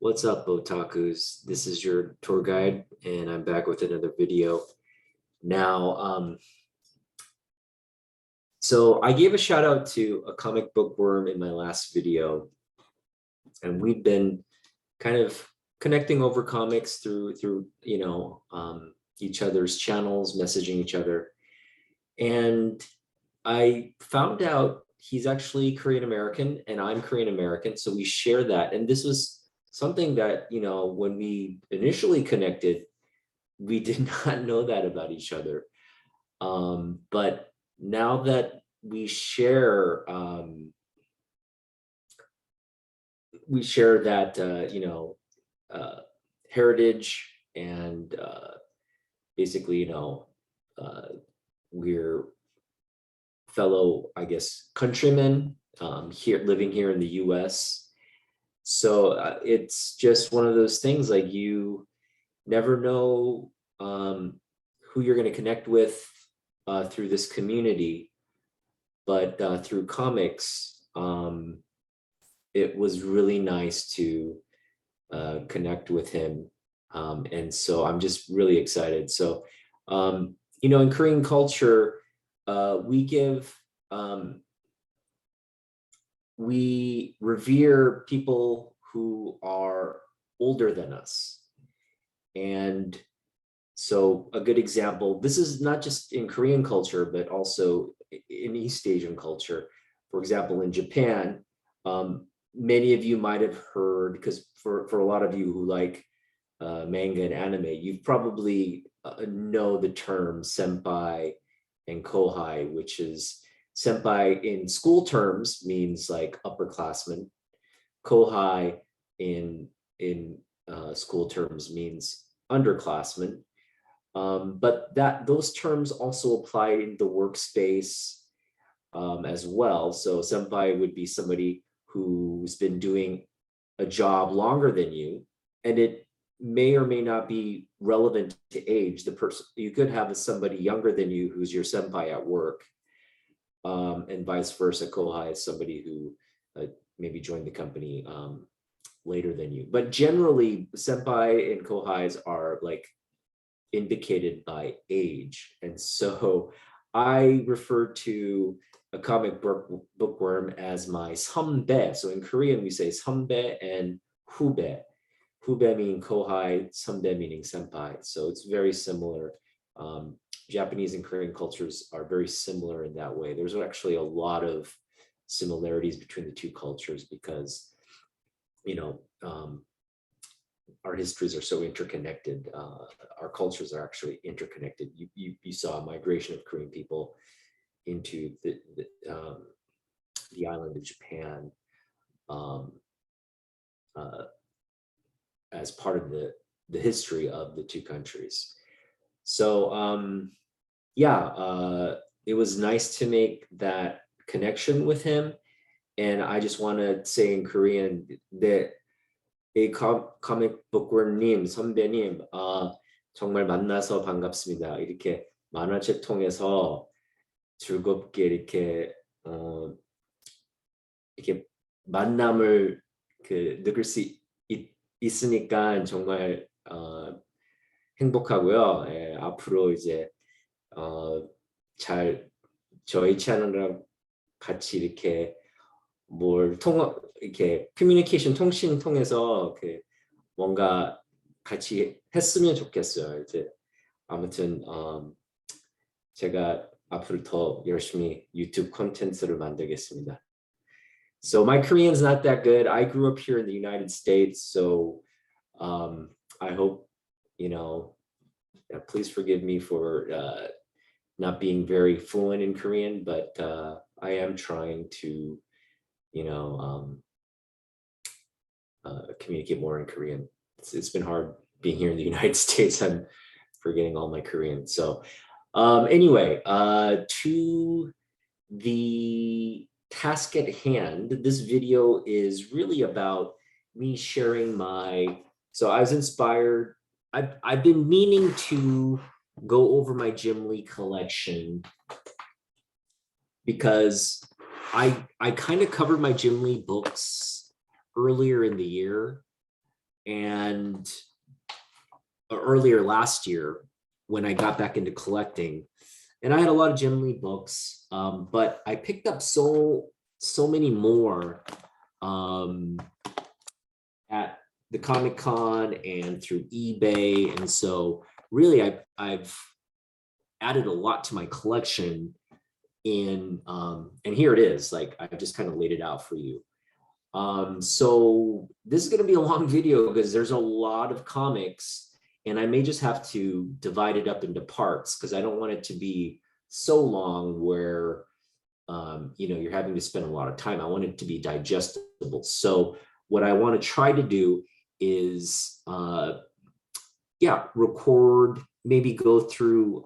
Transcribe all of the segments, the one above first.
What's up, otakus? This is your tour guide, and I'm back with another video. Now, so I gave a shout out to a comic book worm in my last video, and we've been kind of connecting over comics through each other's channels, messaging each other, and I found out he's actually Korean American and I'm Korean American, so we share that. And this was something that, when we initially connected, we did not know that about each other. But now that we share that, heritage, and basically, we're fellow, I guess, countrymen here, living here in the US. So it's just one of those things, like, you never know who you're going to connect with through this community, but through comics, it was really nice to connect with him. And so I'm just really excited. So, in Korean culture, we revere people who are older than us. And so a good example, this is not just in Korean culture, but also in East Asian culture. For example, in Japan, many of you might have heard, because for a lot of you who like manga and anime, you've probably know the term Senpai and Kohai, which is, Senpai in school terms means like upperclassmen. Kohai in school terms means underclassmen. But those terms also apply in the workspace as well. So senpai would be somebody who's been doing a job longer than you, and it may or may not be relevant to age. The person, you could have somebody younger than you who's your senpai at work, and vice versa. Kohai is somebody who maybe joined the company later than you. But generally, senpai and kohais are like indicated by age. And so I refer to a comic bookworm as my 선배. So in Korean, we say 선배 and 후배. Hube meaning kohai, 선배 meaning senpai. So it's very similar. Japanese and Korean cultures are very similar in that way. There's actually a lot of similarities between the two cultures because, our histories are so interconnected. Our cultures are actually interconnected. You saw a migration of Korean people into the island of Japan as part of the history of the two countries. So it was nice to make that connection with him. And I just want to say in Korean that 이 comic bookworm님, 선배님, 정말 만나서 반갑습니다. 이렇게 만화책 통해서 즐겁게 이렇게 만남을 느낄 수 있으니까 정말 행복하고요. 예, 앞으로 이제 잘 저희 채널이랑 같이 이렇게 이렇게 커뮤니케이션 통신 통해서 뭔가 같이 했으면 좋겠어요. 이제 아무튼 제가 앞으로 더 열심히 유튜브 콘텐츠를 만들겠습니다. So my Korean's not that good. I grew up here in the United States, so I hope, please forgive me for not being very fluent in Korean, but I am trying to, communicate more in Korean. It's been hard being here in the United States. I'm forgetting all my Korean. So anyway, to the task at hand, this video is really about me sharing so I was inspired. I've been meaning to go over my Jim Lee collection because I kind of covered my Jim Lee books earlier in the year, And earlier last year, when I got back into collecting, and I had a lot of Jim Lee books, but I picked up so many more at the Comic-Con and through eBay. And so really I've added a lot to my collection in, and here it is, like I've just kind of laid it out for you. So this is going to be a long video because there's a lot of comics, and I may just have to divide it up into parts because I don't want it to be so long where you're having to spend a lot of time. I want it to be digestible. So what I want to try to do is record, maybe go through,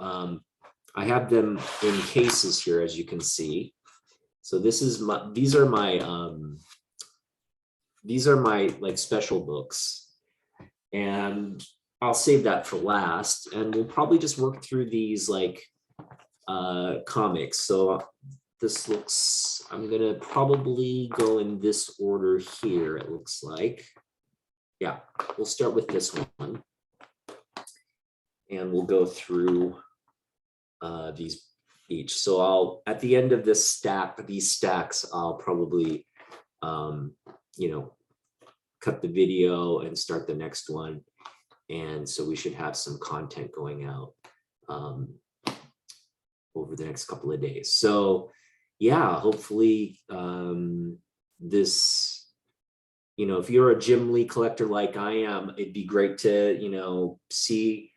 I have them in cases here, as you can see. So these are my like special books, and I'll save that for last, and we'll probably just work through these like comics. So this looks, I'm gonna probably go in this order here, it looks like. Yeah, we'll start with this one, and we'll go through these each. So I'll, at the end of this stack, these stacks, I'll probably cut the video and start the next one. And so we should have some content going out over the next couple of days. So yeah, hopefully this, if you're a Jim Lee collector like I am, it'd be great to, see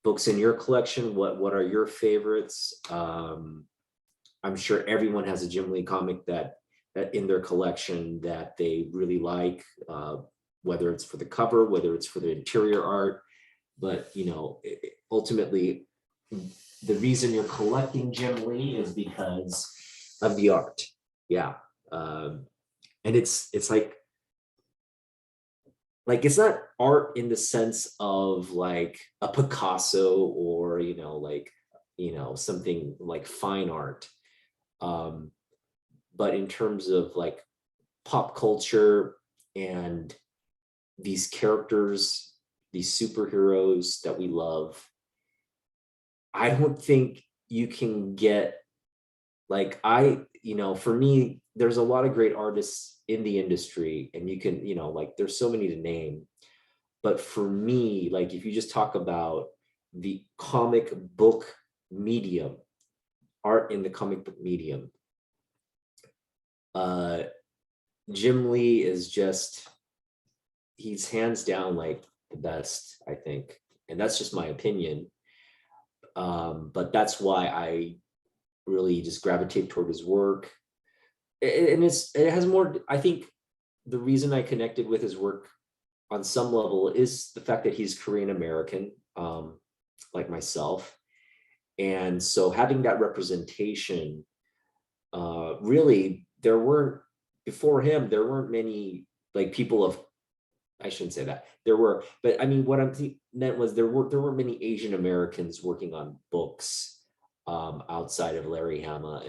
books in your collection. What are your favorites? I'm sure everyone has a Jim Lee comic that in their collection that they really like, whether it's for the cover, whether it's for the interior art. But ultimately, the reason you're collecting Jim Lee is because of the art. Yeah, and it's like it's not art in the sense of like a Picasso or something like fine art. But in terms of like pop culture and these characters, these superheroes that we love, I don't think you can get for me, there's a lot of great artists in the industry, and you can, there's so many to name. But for me, like if you just talk about the comic book medium, art in the comic book medium, Jim Lee is just, he's hands down like the best, I think. And that's just my opinion. But that's why I really just gravitate toward his work. And it has more, I think the reason I connected with his work on some level is the fact that he's Korean American, like myself. And so having that representation, really, before him, there weren't many like people of, I shouldn't say that, there were, but I mean, what I'm meant was there weren't many Asian Americans working on books outside of Larry Hama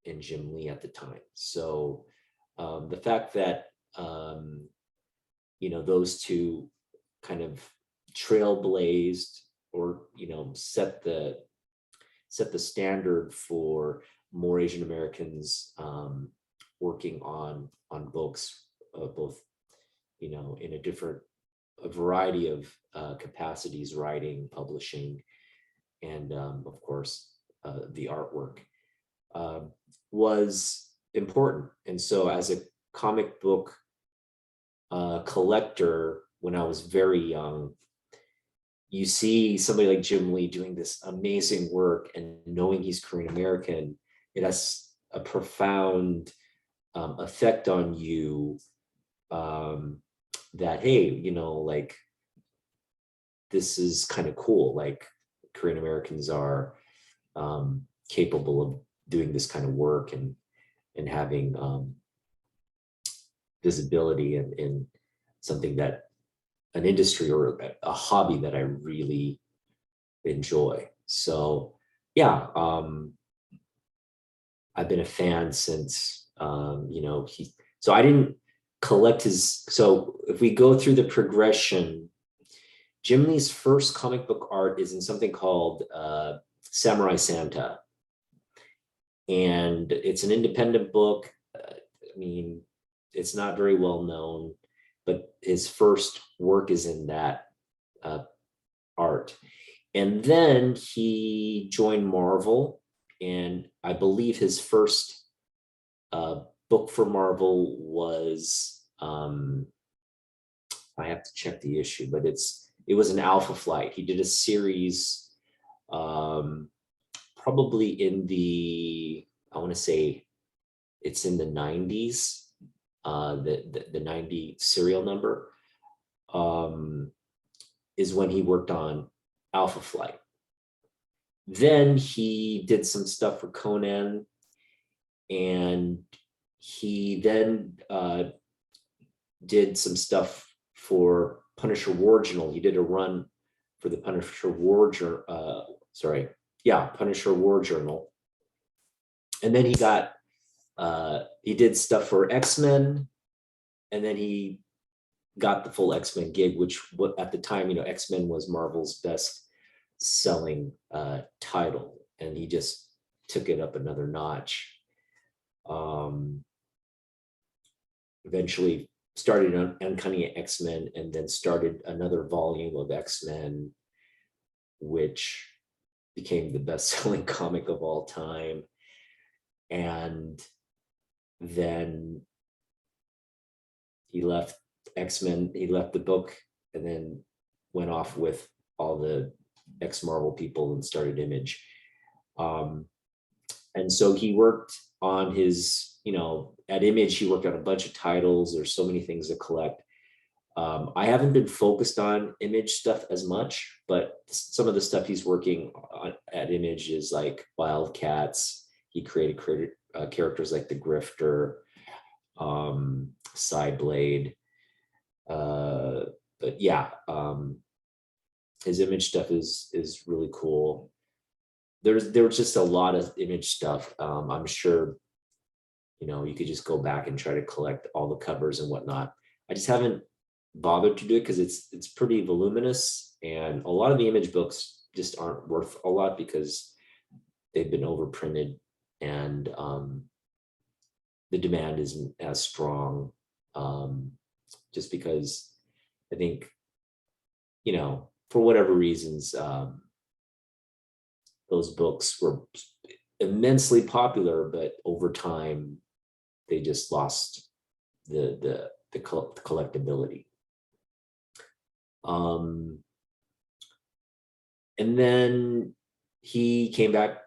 and Jim Lee at the time. So the fact that those two kind of trailblazed or set the standard for more Asian Americans working on books, both in a variety of capacities, writing, publishing, and of course the artwork was important. And so as a comic book collector, when I was very young, you see somebody like Jim Lee doing this amazing work, and knowing he's Korean American, it has a profound effect on you, that, hey, like, this is kind of cool. Like, Korean Americans are capable of doing this kind of work and having visibility in something that an industry or a hobby that I really enjoy. So yeah, I've been a fan since so I didn't, collect his, so if we go through the progression, Jim Lee's first comic book art is in something called Samurai Santa. And it's an independent book. I mean, it's not very well known, but his first work is in that art. And then he joined Marvel, and I believe his first book for Marvel was, I have to check the issue, but it was an Alpha Flight. He did a series, probably in the, I want to say it's in the 90s, the 90 serial number, is when he worked on Alpha Flight. Then he did some stuff for Conan, and he then did some stuff for Punisher War Journal. He did a run for the Punisher War Journal, Punisher War Journal. And then he got, he did stuff for X-Men, and then he got the full X-Men gig, which at the time, X-Men was Marvel's best selling title, and he just took it up another notch. Eventually started on Uncanny X-Men, and then started another volume of X-Men, which became the best-selling comic of all time. And then he left X-Men, he left the book, and then went off with all the ex-Marvel people and started Image. And so he worked on his, at Image, he worked on a bunch of titles. There's so many things to collect. I haven't been focused on Image stuff as much, but some of the stuff he's working on at Image is like Wildcats. He created characters like the Grifter, Sideblade. But yeah, his Image stuff is really cool. There was just a lot of Image stuff. I'm sure, you could just go back and try to collect all the covers and whatnot. I just haven't bothered to do it because it's pretty voluminous, and a lot of the Image books just aren't worth a lot because they've been overprinted, and the demand isn't as strong, just because I think, for whatever reasons, those books were immensely popular, but over time they just lost the collectability. And then he came back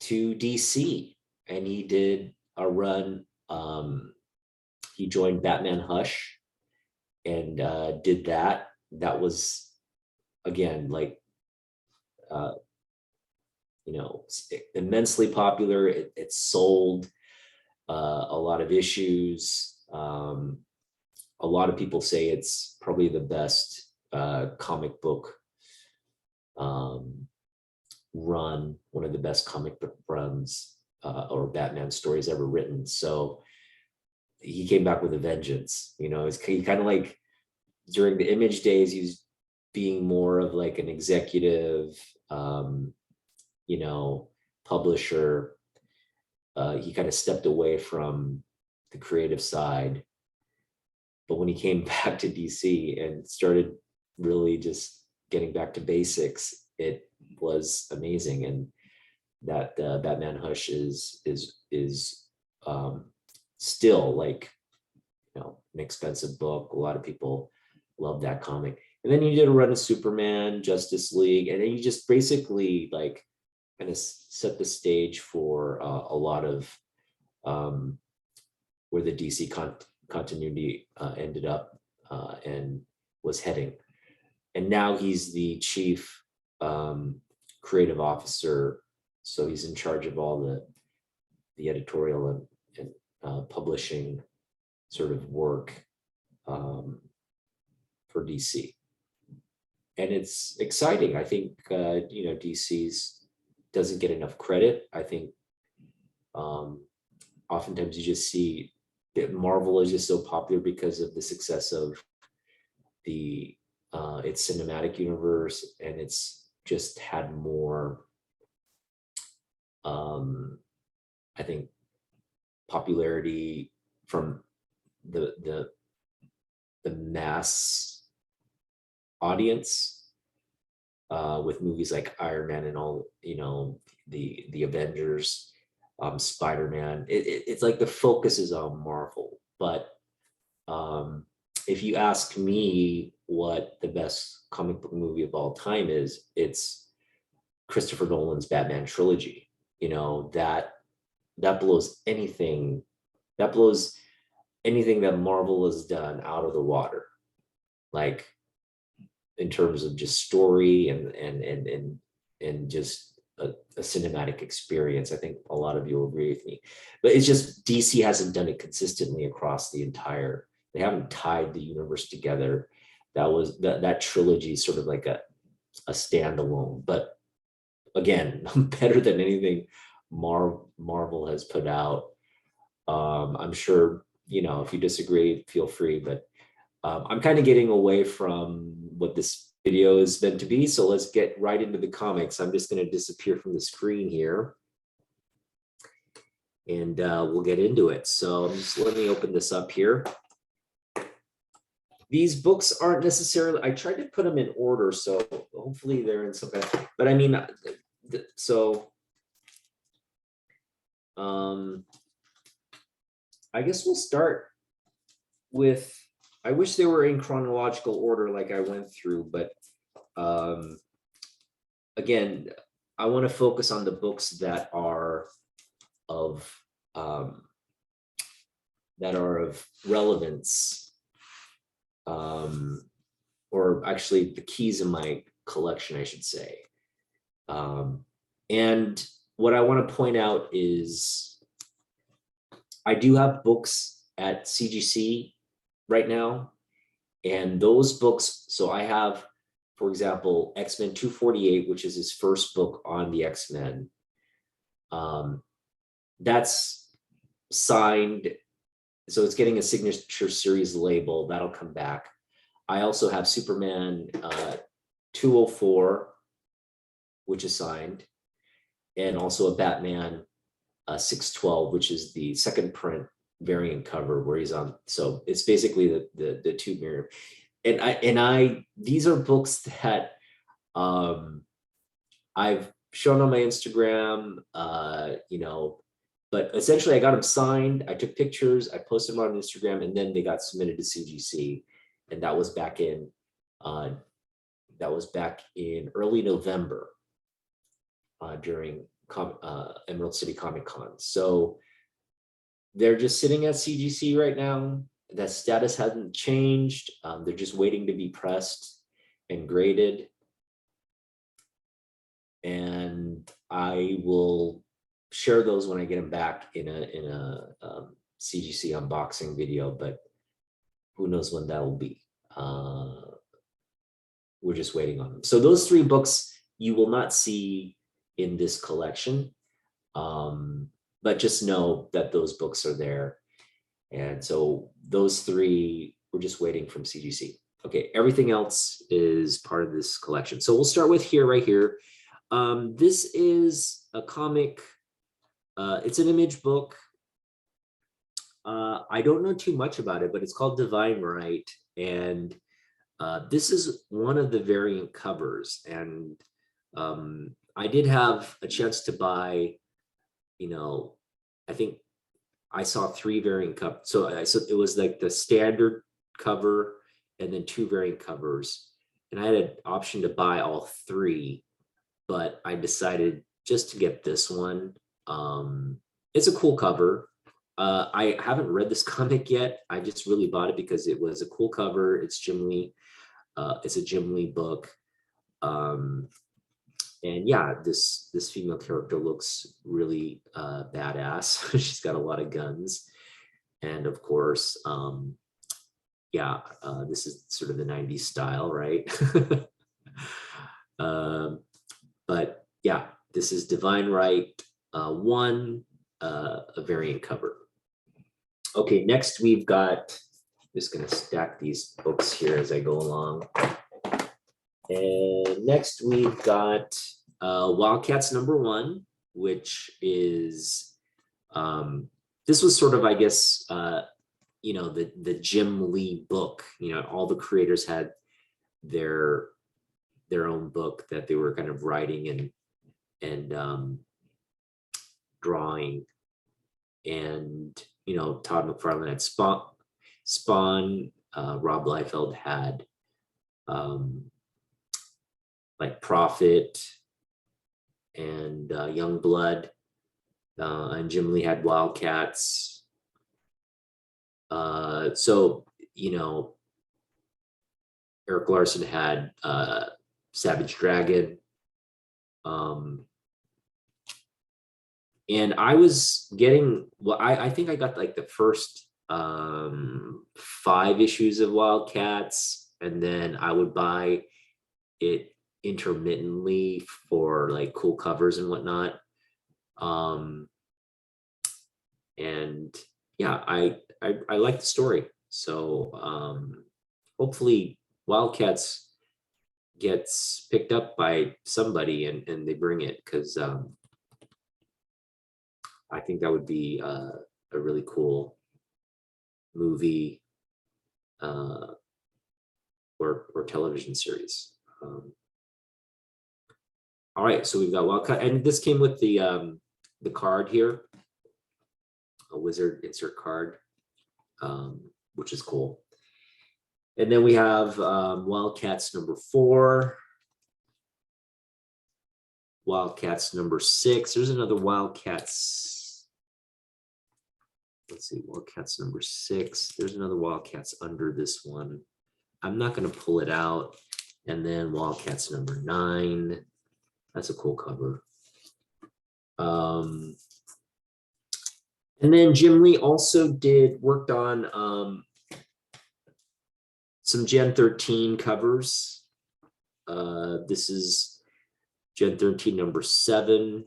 to DC, and he did a run. He joined Batman Hush and did that. That was, again, like, immensely popular. It sold a lot of issues. A lot of people say it's probably the best comic book run, one of the best comic book runs or Batman stories ever written. So he came back with a vengeance. He kind of like, during the Image days, he was being more of like an executive, publisher. He kind of stepped away from the creative side. But when he came back to DC and started really just getting back to basics, it was amazing. And that Batman Hush is still like, an expensive book. A lot of people love that comic. And then he did a run of Superman, Justice League, and then he just basically like kind of set the stage for a lot of where the DC continuity ended up and was heading. And now he's the chief creative officer, so he's in charge of all the editorial and publishing sort of work for DC. And it's exciting. I think DC's doesn't get enough credit. I think oftentimes you just see Marvel is just so popular because of the success of the its cinematic universe, and it's just had more, I think, popularity from the mass audience, with movies like Iron Man and all, the Avengers, Spider-Man. It's like the focus is on Marvel, but if you ask me what the best comic book movie of all time is, it's Christopher Nolan's Batman trilogy. That blows anything. That blows anything that Marvel has done out of the water. Like, in terms of just story and just a cinematic experience. I think a lot of you will agree with me, but it's just DC hasn't done it consistently across the entire. They haven't tied the universe together. That trilogy is sort of like a standalone, but again, better than anything Marvel has put out. I'm sure, if you disagree, feel free, but I'm kind of getting away from what this video is meant to be. So let's get right into the comics. I'm just going to disappear from the screen here, and we'll get into it. So just let me open this up here. These books aren't necessarily, I tried to put them in order, so hopefully they're in some kind of, but I mean, so I guess we'll start with, I wish they were in chronological order like I went through, but again, I want to focus on the books that are of relevance, or actually the keys in my collection, I should say. And what I want to point out is I do have books at CGC right now, and those books, so I have, for example, X-Men 248, which is his first book on the X-Men. That's signed, so it's getting a signature series label that'll come back. I also have Superman 204, which is signed, and also a Batman 612, which is the second print variant cover where he's on. So it's basically the two mirror. And these are books that I've shown on my Instagram, but essentially I got them signed. I took pictures, I posted them on Instagram, and then they got submitted to CGC. And that was back in early November, during Emerald City Comic Con. So they're just sitting at CGC right now. That status hasn't changed. They're just waiting to be pressed and graded. And I will share those when I get them back in a CGC unboxing video, but who knows when that will be. We're just waiting on them. So those three books you will not see in this collection, but just know that those books are there. And so those three, we're just waiting from CGC. Okay, everything else is part of this collection. So we'll start with right here. This is a comic. It's an image book. I don't know too much about it, but it's called Divine Right. And this is one of the variant covers. And I did have a chance to buy, I think I saw 3 variant covers. So it was like the standard cover and then 2 variant covers. And I had an option to buy all 3, but I decided just to get this one. It's a cool cover. I haven't read this comic yet. I just really bought it because it was a cool cover. It's Jim Lee. It's a Jim Lee book. And yeah, this female character looks really badass. She's got a lot of guns. And of course, this is sort of the 90s style, right? But yeah, this is Divine Right 1, a variant cover. Okay, next we've got, just gonna stack these books here as I go along. And next we've got Wildcats Number One, which is, this was sort of, I guess, the Jim Lee book. All the creators had their own book that they were kind of writing and drawing. And Todd McFarlane had Spawn, Rob Liefeld had like Prophet and Young Blood, and Jim Lee had Wildcats. So Eric Larson had Savage Dragon. And I was getting, well, I think I got like the first 5 issues of Wildcats, and then I would buy it intermittently for like cool covers and whatnot. And yeah, I like the story. So hopefully Wildcats gets picked up by somebody and they bring it, because I think that would be a really cool movie or television series. All right, so we've got Wildcat, and this came with the card here, a wizard insert card, which is cool. And then we have Wildcats number 4, Wildcats number 6. There's another Wildcats. Let's see, Wildcats number 6. There's another Wildcats under this one. I'm not going to pull it out. And then Wildcats number 9. That's a cool cover. And then Jim Lee also worked on some Gen 13 covers. This is Gen 13 number 7.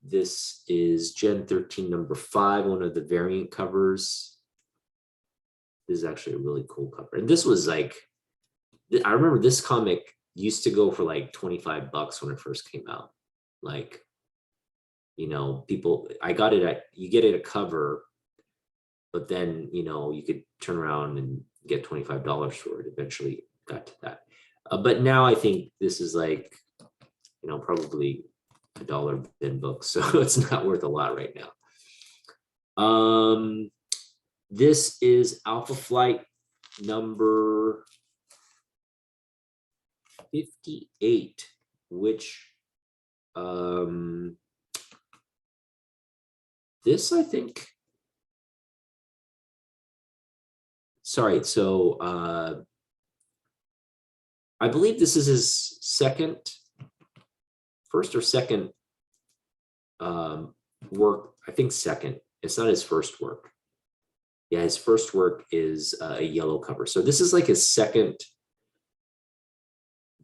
This is Gen 13 number 5, one of the variant covers. This is actually a really cool cover. And this was like, I remember this comic used to go for like $25 when it first came out. Like, people, I got it at, you get it a cover, but then, you could turn around and get $25 for it. Eventually got to that. But now I think this is like, probably $1 bin book. So it's not worth a lot right now. This is Alpha Flight number 58, which this, I think, sorry, so I believe this is his first or second work. I think second. It's not his first work. Yeah, his first work is a yellow cover. So this is like his second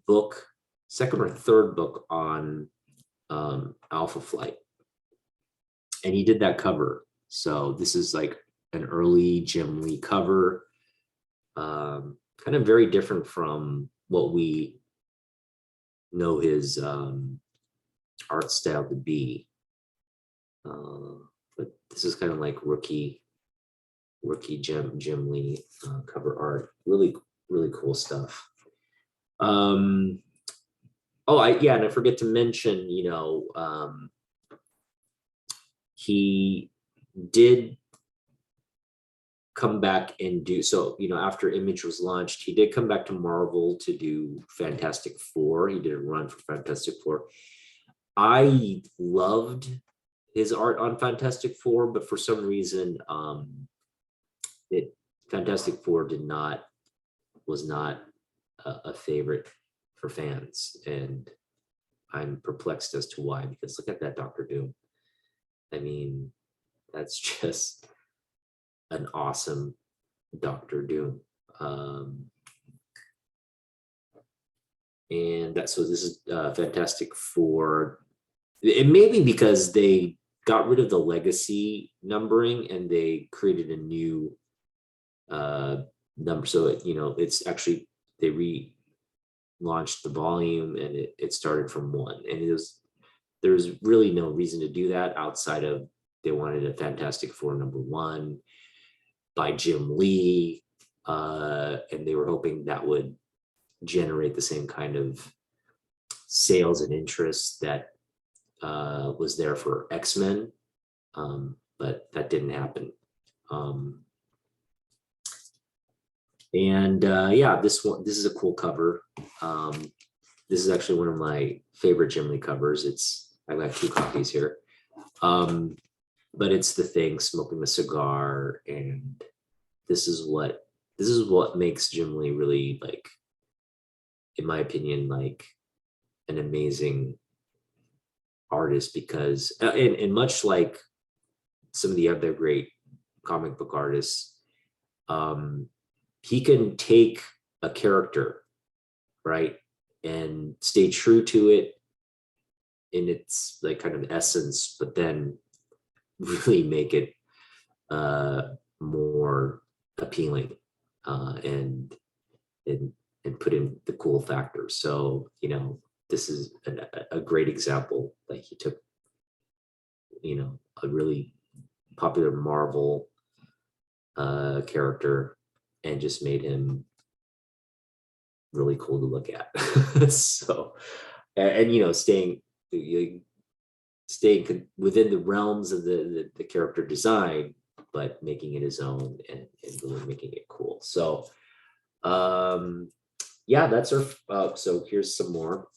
book, second or third book on Alpha Flight. And he did that cover. So this is like an early Jim Lee cover. Kind of very different from what we know his art style to be. But this is kind of like rookie Jim Lee cover art. Really, really cool stuff. And I forget to mention, he did come back and do, so, after Image was launched, he did come back to Marvel to do Fantastic Four. He did a run for Fantastic Four. I loved his art on Fantastic Four, but for some reason, Fantastic Four was not a favorite for fans, and I'm perplexed as to why, because look at that Doctor Doom. I mean, that's just an awesome Doctor Doom. And so this is Fantastic Four. It may be because they got rid of the legacy numbering and they created a new number. So it's actually, they relaunched the volume and it started from 1, and there's really no reason to do that outside of they wanted a Fantastic Four #1 by Jim Lee, and they were hoping that would generate the same kind of sales and interest that was there for X-Men, but that didn't happen. Yeah, this is a cool cover. This is actually one of my favorite Jim Lee covers. I've got 2 copies here. But it's the Thing smoking the cigar, and this is what makes Jim Lee really, like, in my opinion, like an amazing artist, because and much like some of the other great comic book artists, he can take a character, right, and stay true to it in its like kind of essence, but then really make it more appealing, and put in the cool factors. So this is a great example. Like, he took a really popular Marvel character and just made him really cool to look at. So, and staying within the realms of the character design, but making it his own and really making it cool. So yeah, that's our so here's some more.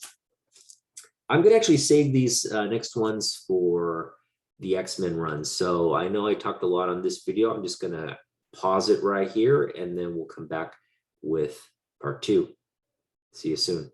I'm gonna actually save these next ones for the X-Men run. So I know I talked a lot on this video. I'm just gonna pause it right here, and then we'll come back with part 2. See you soon.